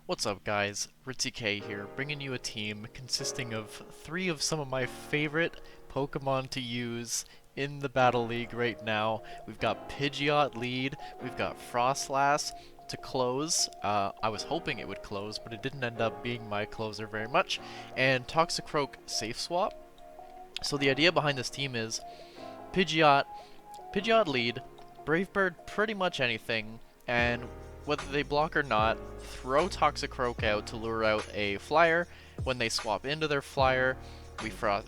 What's up guys, Ritzy here, bringing you a team consisting of 3 of some of my favorite Pokemon to use in the Battle League right now. We've got Pidgeot lead, we've got Frosslass to close. I was hoping it would close, but it didn't end up being my closer very much, and Toxicroak safe swap. So the idea behind this team is Pidgeot lead, Brave Bird pretty much anything, and whether they block or not, throw Toxicroak out to lure out a flyer. When they swap into their flyer,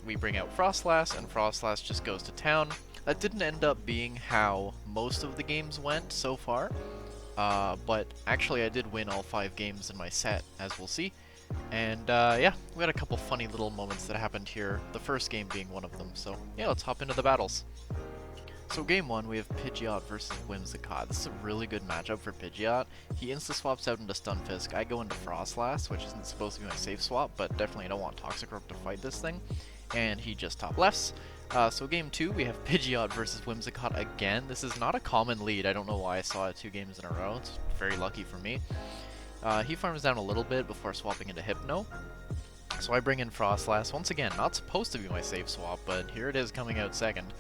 we bring out Frosslass, and Frosslass just goes to town. That didn't end up being how most of the games went so far, but actually I did win all 5 games in my set, as we'll see. And yeah, we had a couple funny little moments that happened here, the first game being one of them, so yeah, let's hop into the battles. So game 1, we have Pidgeot versus Whimsicott. This is a really good matchup for Pidgeot. He insta-swaps out into Stunfisk. I go into Frosslass, which isn't supposed to be my safe swap, but definitely don't want Toxicroak to fight this thing. And he just top lefts. So game 2, we have Pidgeot versus Whimsicott again. This is not a common lead. I don't know why I saw it 2 games in a row. It's very lucky for me. He farms down a little bit before swapping into Hypno. So I bring in Frosslass. Once again, not supposed to be my safe swap, but here it is coming out second.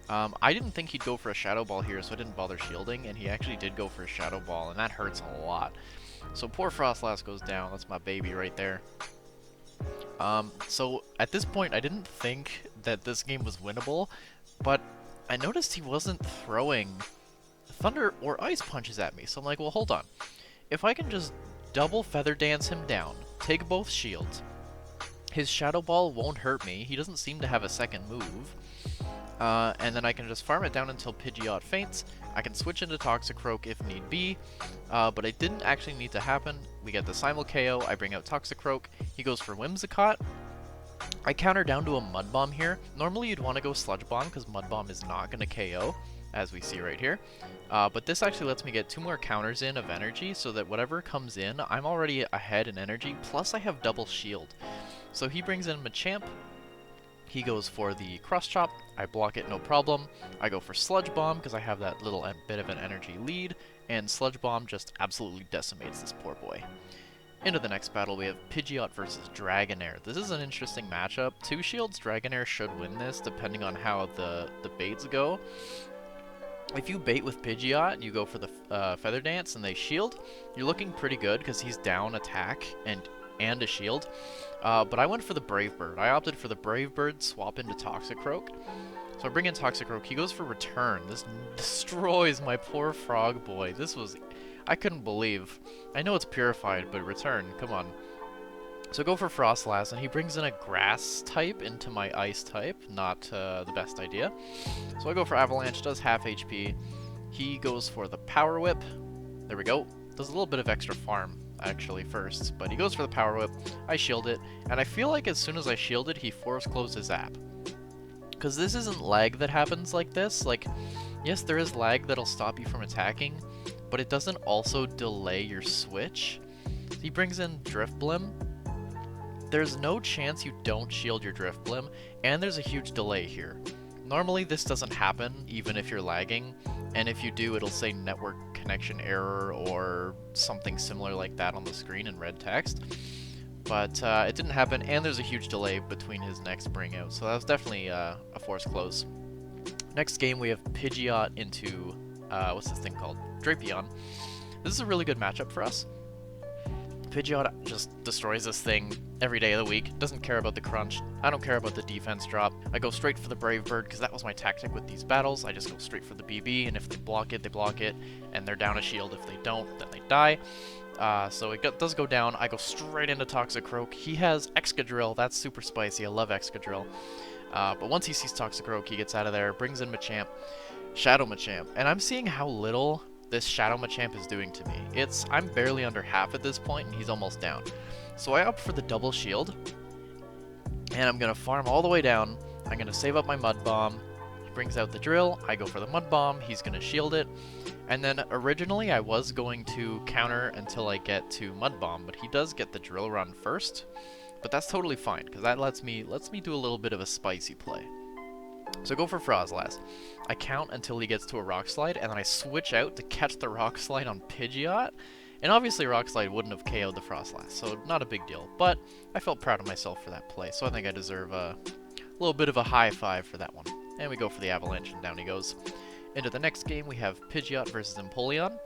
I didn't think he'd go for a Shadow Ball here, so I didn't bother shielding, and he actually did go for a Shadow Ball, and that hurts a lot. So poor Frosslass goes down. That's my baby right there. So at this point, I didn't think that this game was winnable, but I noticed he wasn't throwing Thunder or Ice Punches at me, so I'm like, well, hold on. If I can just double Feather Dance him down, take both shields, his Shadow Ball won't hurt me. He doesn't seem to have a second move. And then I can just farm it down until Pidgeot faints. I can switch into Toxicroak if need be, but it didn't actually need to happen. We get the Simul KO, I bring out Toxicroak, he goes for Whimsicott. I counter down to a Mud Bomb here. Normally you'd want to go Sludge Bomb because Mud Bomb is not going to KO, as we see right here. But this actually lets me get 2 more counters in of energy, so that whatever comes in, I'm already ahead in energy, plus I have double shield. So he brings in Machamp. He goes for the Cross Chop, I block it no problem. I go for Sludge Bomb because I have that little bit of an energy lead, and Sludge Bomb just absolutely decimates this poor boy. Into the next battle, we have Pidgeot versus Dragonair. This is an interesting matchup. 2 shields, Dragonair should win this, depending on how the baits go. If you bait with Pidgeot and you go for the Feather Dance and they shield, you're looking pretty good because he's down attack and a shield. But I went for the Brave Bird. I opted for the Brave Bird, swap into Toxicroak. So I bring in Toxicroak. He goes for Return. This destroys my poor frog boy. This was... I couldn't believe. I know it's purified, but Return, come on. So I go for Frosslass, and he brings in a Grass type into my Ice type. Not the best idea. So I go for Avalanche, does half HP. He goes for the Power Whip. There we go. Does a little bit of extra farm, actually, first. But he goes for the Power Whip. I shield it. And I feel like as soon as I shield it, he force closes Zap. Because this isn't lag that happens like this. Like, yes, there is lag that'll stop you from attacking, but it doesn't also delay your switch. He brings in Drifblim. There's no chance you don't shield your Drifblim, and there's a huge delay here. Normally this doesn't happen, even if you're lagging, and if you do, it'll say network connection error or something similar like that on the screen in red text. But it didn't happen, and there's a huge delay between his next bring out, so that was definitely a forced close. Next game we have Pidgeot into, what's this thing called? Drapion. This is a really good matchup for us. Pidgeot just destroys this thing every day of the week. Doesn't care about the crunch. I don't care about the defense drop. I go straight for the Brave Bird because that was my tactic with these battles. I just go straight for the BB, and if they block it, and they're down a shield. If they don't, then they die. So it does go down. I go straight into Toxicroak. He has Excadrill. That's super spicy. I love Excadrill. But once he sees Toxicroak, he gets out of there, brings in Machamp, Shadow Machamp. And I'm seeing how little this Shadow Machamp is doing to me. I'm barely under half at this point, and he's almost down. So I opt for the double shield, and I'm going to farm all the way down. I'm going to save up my Mud Bomb. He brings out the Drill. I go for the Mud Bomb. He's going to shield it. And then originally I was going to counter until I get to Mud Bomb, but he does get the Drill Run first. But that's totally fine, because that lets me do a little bit of a spicy play. So go for Frosslass. I count until he gets to a Rock Slide, and then I switch out to catch the Rock Slide on Pidgeot, And obviously Rock Slide wouldn't have KO'd the Frosslass, so not a big deal. But I felt proud of myself for that play, so I think I deserve a little bit of a high five for that one. And we go for the Avalanche, and down he goes. Into the next game, we have Pidgeot versus Empoleon.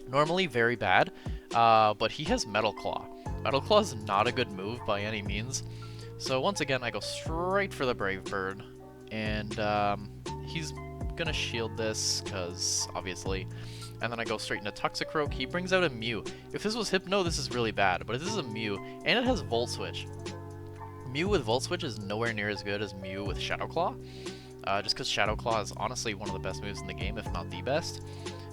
Normally very bad, but he has Metal Claw. Metal Claw is not a good move by any means. So once again, I go straight for the Brave Bird, and he's gonna shield this, because obviously. And then I go straight into Toxicroak. He brings out a Mew. If this was Hypno, this is really bad, but this is a Mew, and it has Volt Switch. Mew with Volt Switch is nowhere near as good as Mew with Shadow Claw, just because Shadow Claw is honestly one of the best moves in the game, if not the best.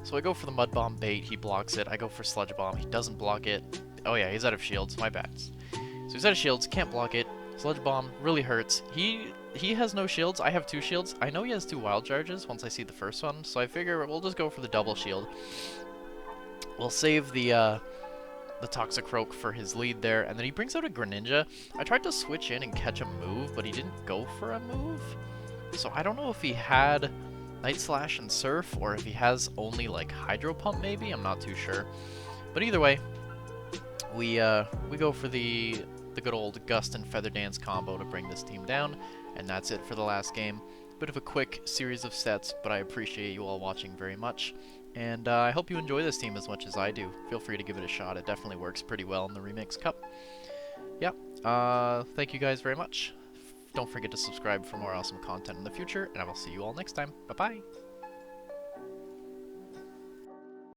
So I go for the Mud Bomb bait, he blocks it. I go for Sludge Bomb, he doesn't block it. Oh yeah, he's out of shields, my bad. So he's out of shields, can't block it. Sludge Bomb really hurts. He has no shields, I have 2 shields. I know he has 2 wild charges once I see the first one, so I figure we'll just go for the double shield. We'll save the Toxicroak for his lead there, and then he brings out a Greninja. I tried to switch in and catch a move, but he didn't go for a move. So I don't know if he had Night Slash and Surf, or if he has only like Hydro Pump maybe, I'm not too sure. But either way, we go for the good old Gust and Feather Dance combo to bring this team down, and that's it for the last game. Bit of a quick series of sets, but I appreciate you all watching very much. And I hope you enjoy this team as much as I do. Feel free to give it a shot. It definitely works pretty well in the Remix Cup. Yeah, thank you guys very much. Don't forget to subscribe for more awesome content in the future, and I will see you all next time. Bye-bye!